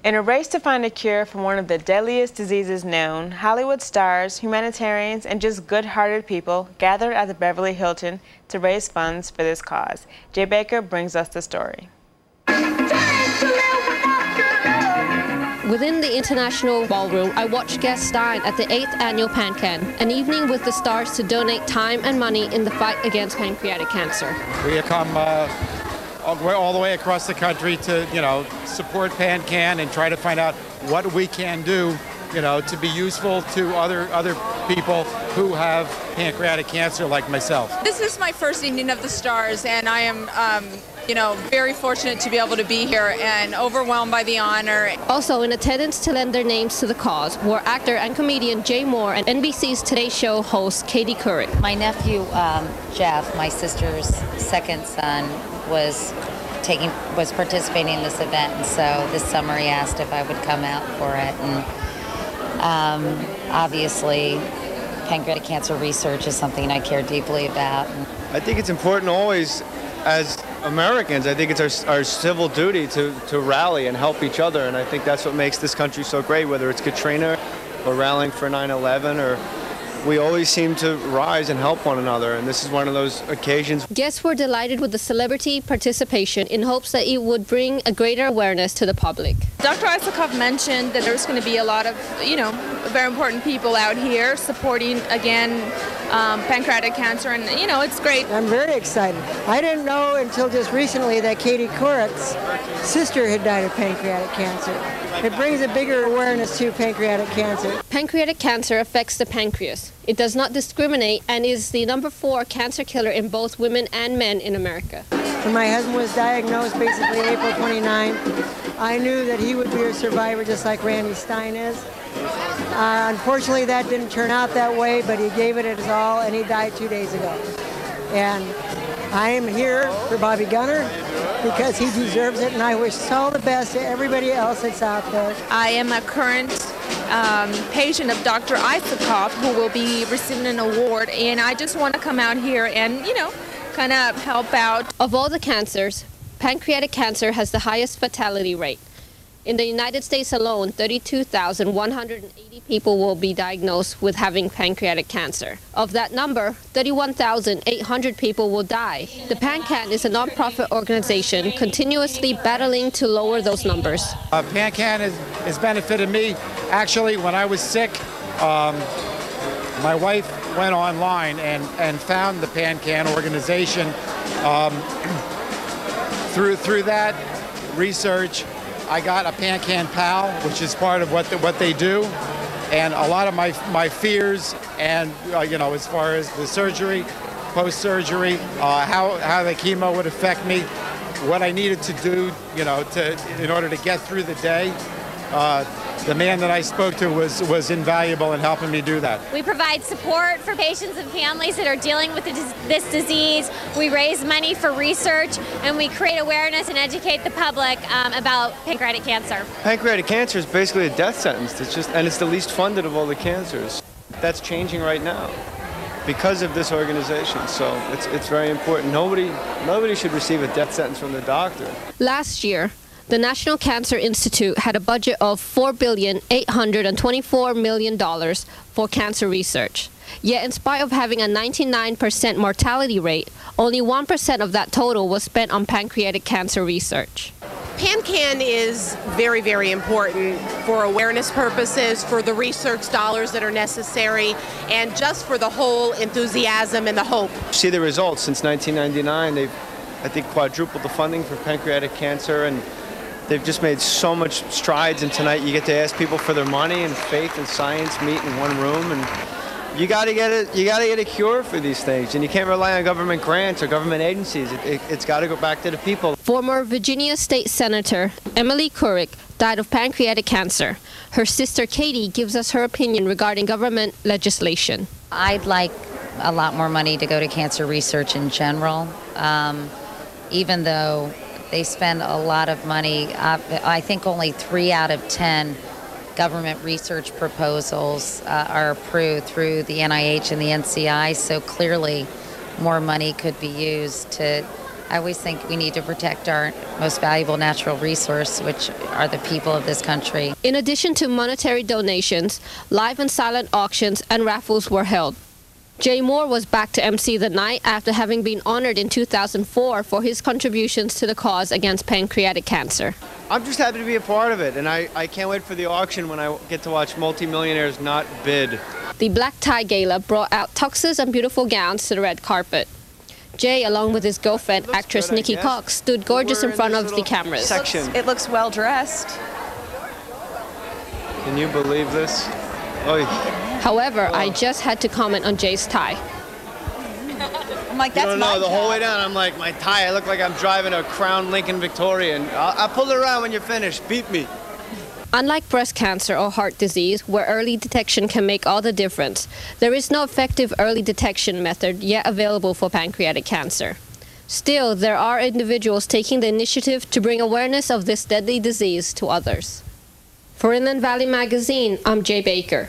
In a race to find a cure for one of the deadliest diseases known, Hollywood stars, humanitarians, and just good-hearted people gathered at the Beverly Hilton to raise funds for this cause. Jay Baker brings us the story. Within the International Ballroom, I watched guests dine at the 8th Annual PanCan, an evening with the stars to donate time and money in the fight against pancreatic cancer. We have come all the way across the country to, support PanCan and try to find out what we can do, to be useful to other people who have pancreatic cancer like myself. This is my first evening of the stars, and I am, very fortunate to be able to be here and overwhelmed by the honor. Also in attendance to lend their names to the cause were actor and comedian Jay Moore and NBC's Today Show host Katie Couric. My nephew, Jeff, my sister's second son, was participating in this event, and so this summer he asked if I would come out for it. And obviously, pancreatic cancer research is something I care deeply about. I think it's important always, as Americans, I think it's our civil duty to rally and help each other, and I think that's what makes this country so great, whether it's Katrina or rallying for 9/11 or we always seem to rise and help one another, and this is one of those occasions. Guests were delighted with the celebrity participation in hopes that it would bring a greater awareness to the public. Dr. Isakov mentioned that there's going to be a lot of, very important people out here supporting, again, pancreatic cancer, and, it's great. I'm very excited. I didn't know until just recently that Katie Couric's sister had died of pancreatic cancer. It brings a bigger awareness to pancreatic cancer. Pancreatic cancer affects the pancreas. It does not discriminate and is the number 4 cancer killer in both women and men in America. When my husband was diagnosed basically April 29th, I knew that he would be a survivor just like Randy Stein is. Unfortunately, that didn't turn out that way, but he gave it his all, and he died 2 days ago. And I am here for Bobby Gunner because he deserves it, and I wish all the best to everybody else that's out there. I am a current patient of Dr. Isakov, who will be receiving an award, and I just want to come out here and, kind of help out. Of all the cancers, pancreatic cancer has the highest fatality rate. In the United States alone, 32,180 people will be diagnosed with having pancreatic cancer. Of that number, 31,800 people will die. The PanCan is a non-profit organization continuously battling to lower those numbers. PanCan has benefited me. Actually, when I was sick, my wife went online and found the PanCan organization. Through that research, I got a PanCan Pal, which is part of what they do, and a lot of my fears and as far as the surgery, post-surgery, how the chemo would affect me, what I needed to do, in order to get through the day. The man that I spoke to was invaluable in helping me do that. We provide support for patients and families that are dealing with this disease. We raise money for research, and we create awareness and educate the public about pancreatic cancer. Pancreatic cancer is basically a death sentence. It's the least funded of all the cancers. That's changing right now because of this organization. So it's very important. Nobody should receive a death sentence from the doctor. Last year, the National Cancer Institute had a budget of $4,824 million for cancer research. Yet in spite of having a 99% mortality rate, only 1% of that total was spent on pancreatic cancer research. PanCan is very, very important for awareness purposes, for the research dollars that are necessary, and just for the whole enthusiasm and the hope. See the results. Since 1999, they've, I think, quadrupled the funding for pancreatic cancer, and they've just made so much strides, and tonight you get to ask people for their money, and faith and science meet in one room, and you got to get a cure for these things, and you can't rely on government grants or government agencies. It's got to go back to the people. Former Virginia State Senator Emily Couric died of pancreatic cancer. Her sister Katie gives us her opinion regarding government legislation. I'd like a lot more money to go to cancer research in general, even though they spend a lot of money. I think only 3 out of 10 government research proposals are approved through the NIH and the NCI, so clearly more money could be used to I always think we need to protect our most valuable natural resource, which are the people of this country. In addition to monetary donations, live and silent auctions and raffles were held. Jay Moore was back to MC the night after having been honored in 2004 for his contributions to the cause against pancreatic cancer. I'm just happy to be a part of it, and I can't wait for the auction when I get to watch multimillionaires not bid. The Black Tie Gala brought out tuxes and beautiful gowns to the red carpet. Jay, along with his girlfriend, actress Nikki Cox, stood gorgeous in front of the cameras. It looks well dressed. Can you believe this? Oy. However, I just had to comment on Jay's tie. I'm like, that's my the whole way down, I'm like, my tie, I look like I'm driving a Crown Lincoln Victorian. I'll pull it around when you're finished. Beat me. Unlike breast cancer or heart disease, where early detection can make all the difference, there is no effective early detection method yet available for pancreatic cancer. Still, there are individuals taking the initiative to bring awareness of this deadly disease to others. For Inland Valley Magazine, I'm Jay Baker.